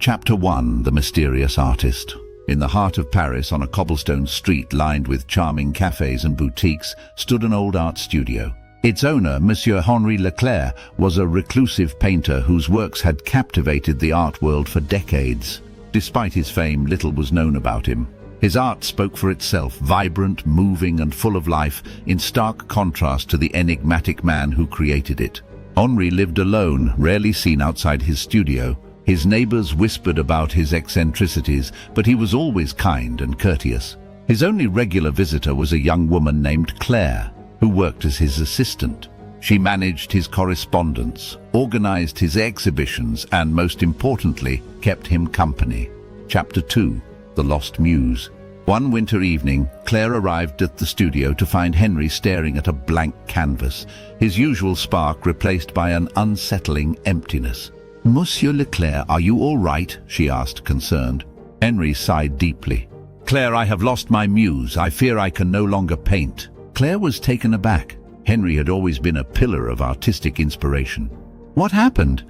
Chapter 1: The Mysterious Artist. In the heart of Paris, on a cobblestone street lined with charming cafes and boutiques, stood an old art studio. Its owner, Monsieur Henri Leclair, was a reclusive painter whose works had captivated the art world for decades. Despite his fame, little was known about him. His art spoke for itself, vibrant, moving and full of life, in stark contrast to the enigmatic man who created it. Henri lived alone, rarely seen outside his studio. His neighbors whispered about his eccentricities, but he was always kind and courteous. His only regular visitor was a young woman named Claire, who worked as his assistant. She managed his correspondence, organized his exhibitions, and most importantly, kept him company. Chapter 2: The Lost Muse. One winter evening, Claire arrived at the studio to find Henri staring at a blank canvas, his usual spark replaced by an unsettling emptiness. "Monsieur Leclair, are you all right?" she asked, concerned. Henri sighed deeply. "Claire, I have lost my muse. I fear I can no longer paint." Claire was taken aback. Henri had always been a pillar of artistic inspiration. "What happened?"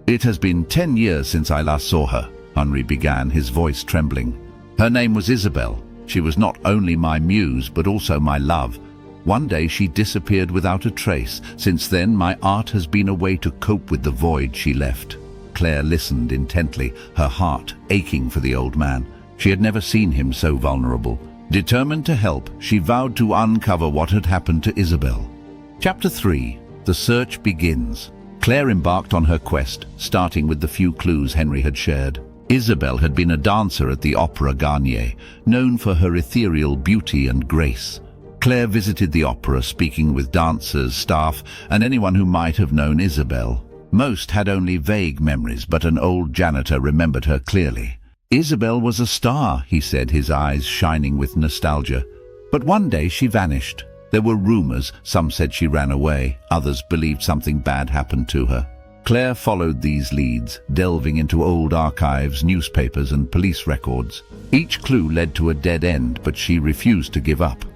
"It has been 10 years since I last saw her," Henri began, his voice trembling. "Her name was Isabelle. She was not only my muse, but also my love. One day she disappeared without a trace. Since then, my art has been a way to cope with the void she left." Claire listened intently, her heart aching for the old man. She had never seen him so vulnerable. Determined to help, she vowed to uncover what had happened to Isabelle. Chapter 3: The Search Begins. Claire embarked on her quest, starting with the few clues Henri had shared. Isabelle had been a dancer at the Opera Garnier, known for her ethereal beauty and grace. Claire visited the opera, speaking with dancers, staff, and anyone who might have known Isabelle. Most had only vague memories, but an old janitor remembered her clearly. "Isabelle was a star," he said, his eyes shining with nostalgia. "But one day she vanished. There were rumors. Some said she ran away. Others believed something bad happened to her." Claire followed these leads, delving into old archives, newspapers, and police records. Each clue led to a dead end, but she refused to give up.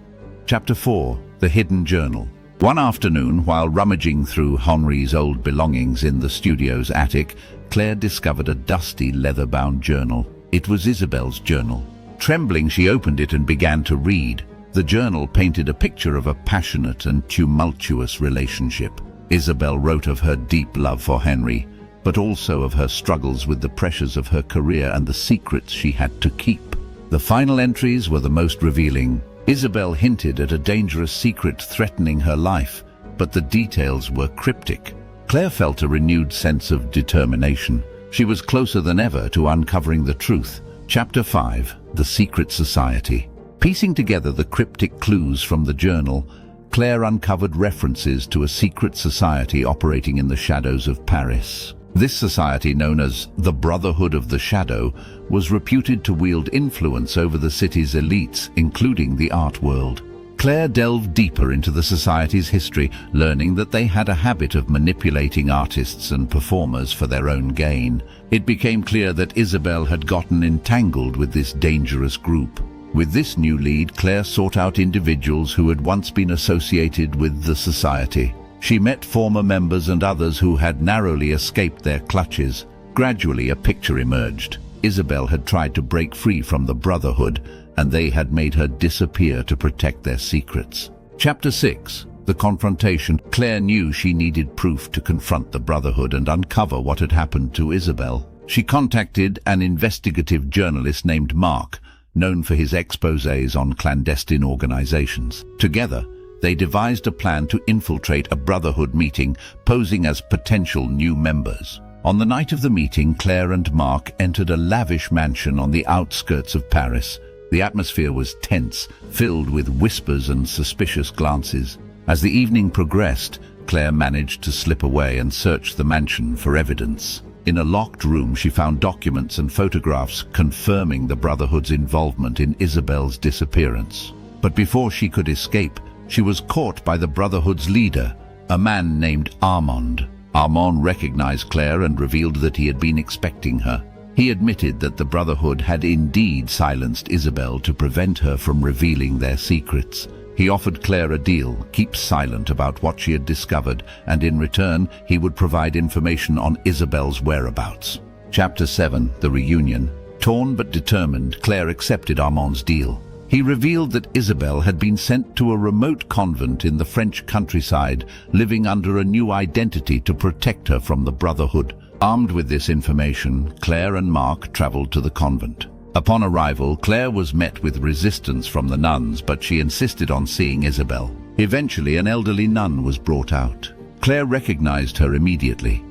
Chapter 4: The Hidden Journal. One afternoon, while rummaging through Henri's old belongings in the studio's attic, Claire discovered a dusty, leather-bound journal. It was Isabelle's journal. Trembling, she opened it and began to read. The journal painted a picture of a passionate and tumultuous relationship. Isabelle wrote of her deep love for Henri, but also of her struggles with the pressures of her career and the secrets she had to keep. The final entries were the most revealing. Isabelle hinted at a dangerous secret threatening her life, but the details were cryptic. Claire felt a renewed sense of determination. She was closer than ever to uncovering the truth. Chapter 5: The Secret Society. Piecing together the cryptic clues from the journal, Claire uncovered references to a secret society operating in the shadows of Paris. This society, known as the Brotherhood of the Shadow, was reputed to wield influence over the city's elites, including the art world. Claire delved deeper into the society's history, learning that they had a habit of manipulating artists and performers for their own gain. It became clear that Isabelle had gotten entangled with this dangerous group. With this new lead, Claire sought out individuals who had once been associated with the society. She met former members and others who had narrowly escaped their clutches. Gradually, a picture emerged. Isabelle had tried to break free from the Brotherhood, and they had made her disappear to protect their secrets. Chapter 6: The Confrontation. Claire knew she needed proof to confront the Brotherhood and uncover what had happened to Isabelle. She contacted an investigative journalist named Mark, known for his exposés on clandestine organizations. Together, they devised a plan to infiltrate a Brotherhood meeting, posing as potential new members. On the night of the meeting, Claire and Mark entered a lavish mansion on the outskirts of Paris. The atmosphere was tense, filled with whispers and suspicious glances. As the evening progressed, Claire managed to slip away and search the mansion for evidence. In a locked room, she found documents and photographs confirming the Brotherhood's involvement in Isabelle's disappearance. But before she could escape, she was caught by the Brotherhood's leader, a man named Armand. Armand recognized Claire and revealed that he had been expecting her. He admitted that the Brotherhood had indeed silenced Isabelle to prevent her from revealing their secrets. He offered Claire a deal: keep silent about what she had discovered, and in return he would provide information on Isabelle's whereabouts. Chapter 7. The Reunion. Torn but determined, Claire accepted Armand's deal. He revealed that Isabelle had been sent to a remote convent in the French countryside, living under a new identity to protect her from the Brotherhood. Armed with this information, Claire and Marc traveled to the convent. Upon arrival, Claire was met with resistance from the nuns, but she insisted on seeing Isabelle. Eventually, an elderly nun was brought out. Claire recognized her immediately.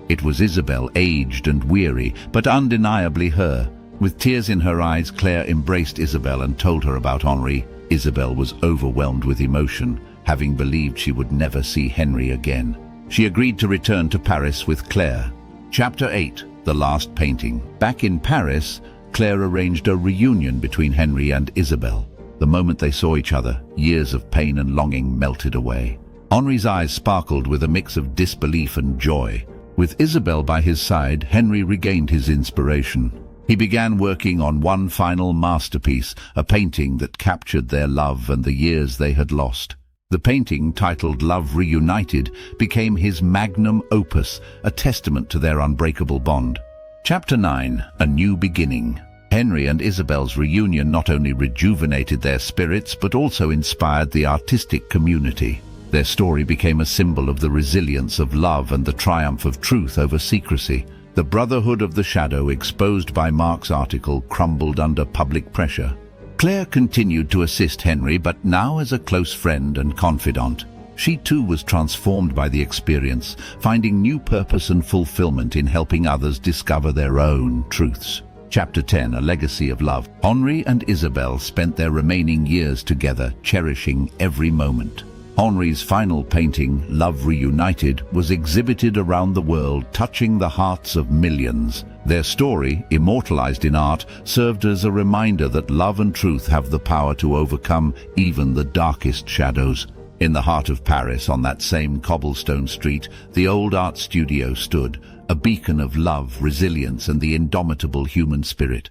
It was Isabelle, aged and weary, but undeniably her. With tears in her eyes, Claire embraced Isabelle and told her about Henri. Isabelle was overwhelmed with emotion, having believed she would never see Henri again. She agreed to return to Paris with Claire. Chapter 8. The Last Painting. Back in Paris, Claire arranged a reunion between Henri and Isabelle. The moment they saw each other, years of pain and longing melted away. Henri's eyes sparkled with a mix of disbelief and joy. With Isabelle by his side, Henri regained his inspiration. He began working on one final masterpiece, a painting that captured their love and the years they had lost. The painting, titled Love Reunited, became his magnum opus, a testament to their unbreakable bond. Chapter 9. A New Beginning. Henri and Isabelle's reunion not only rejuvenated their spirits but also inspired the artistic community. Their story became a symbol of the resilience of love and the triumph of truth over secrecy. The Brotherhood of the Shadow, exposed by Marc's article, crumbled under public pressure. Claire continued to assist Henri, but now as a close friend and confidant. She too was transformed by the experience, finding new purpose and fulfillment in helping others discover their own truths. Chapter 10. A Legacy of Love. Henri and Isabelle spent their remaining years together, cherishing every moment. Henri's final painting, Love Reunited, was exhibited around the world, touching the hearts of millions. Their story, immortalized in art, served as a reminder that love and truth have the power to overcome even the darkest shadows. In the heart of Paris, on that same cobblestone street, the old art studio stood, a beacon of love, resilience, and the indomitable human spirit.